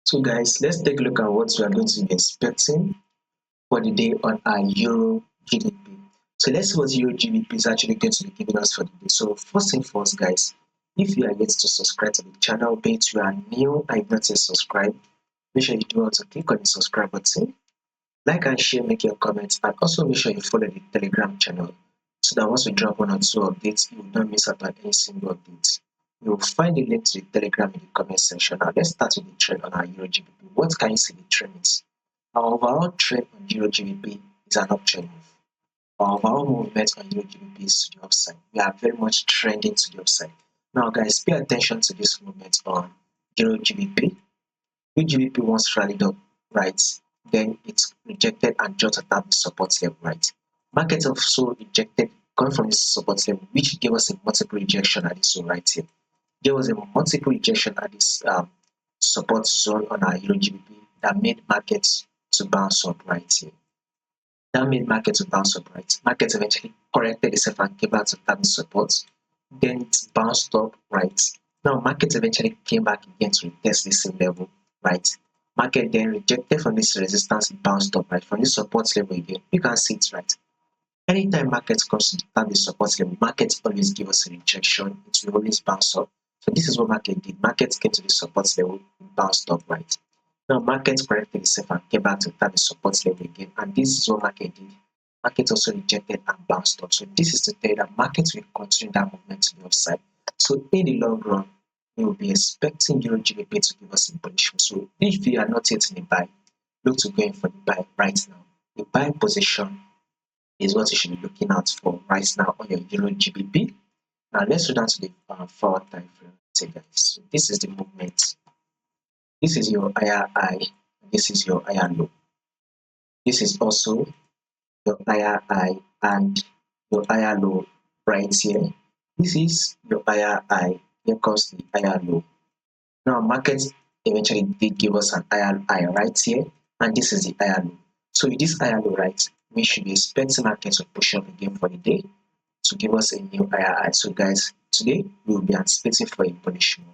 So guys, let's take a look at what we are going to be expecting for the day on our Euro GDP. So let's see what Euro GDP is actually going to be giving us for the day. So first thing first, guys, if you are yet to subscribe to the channel, be it you are new and you've not yet subscribed, make sure you do also click on the subscribe button, like and share, make your comments, and also make sure you follow the Telegram channel so that once we drop one or two updates, you will not miss out on any single update. You will find the link to the Telegram in the comment section. Now let's start with the trend on our Euro GBP. What can you see the trend is? Our overall trend on Euro GBP is an uptrend move. Our overall movement on Euro GBP is to the upside. We are very much trending to the upside. Now guys, pay attention to this movement on Euro GBP. Euro GBP once rallied up, right? Then it's rejected and just attacked the support level, right? Market also rejected, going from this support level, which gave us a multiple rejection at this zone right here. There was a multiple rejection at this support zone on our Euro GBP that made markets to bounce up right here. That made market to bounce up, right? Market eventually corrected itself and came back to target support. Then it bounced up, right? Now market eventually came back again to retest the same level, right? Market then rejected from this resistance, it bounced up, right? From this support level again, you can see it, right? Anytime market comes to target support level, markets always give us a rejection. It will always bounce up. So this is what market did. Market came to the support level, it bounced up, right? Now market corrected itself and came back to target support level again. And this is what market did. Market also rejected and bounced up. So this is to tell you that markets will continue that movement to the upside. So in the long run, we will be expecting Euro GBP to give us a bullish. So if you are not yet in the buy, look to go in for the buy right now. The buy position is what you should be looking out for right now on your Euro GBP. Now let's go down to the forward time frame. Okay, guys. So this is the movement. This is your higher high. This is your higher low. This is also your higher high and your higher low right here. This is your higher high. Here comes the higher low. Now markets eventually did give us an higher high right here, and this is the higher low. So with this higher low, right, we should be expecting markets to push up again for the day to give us a new higher high. So guys, today we will be anticipating for a bullish move.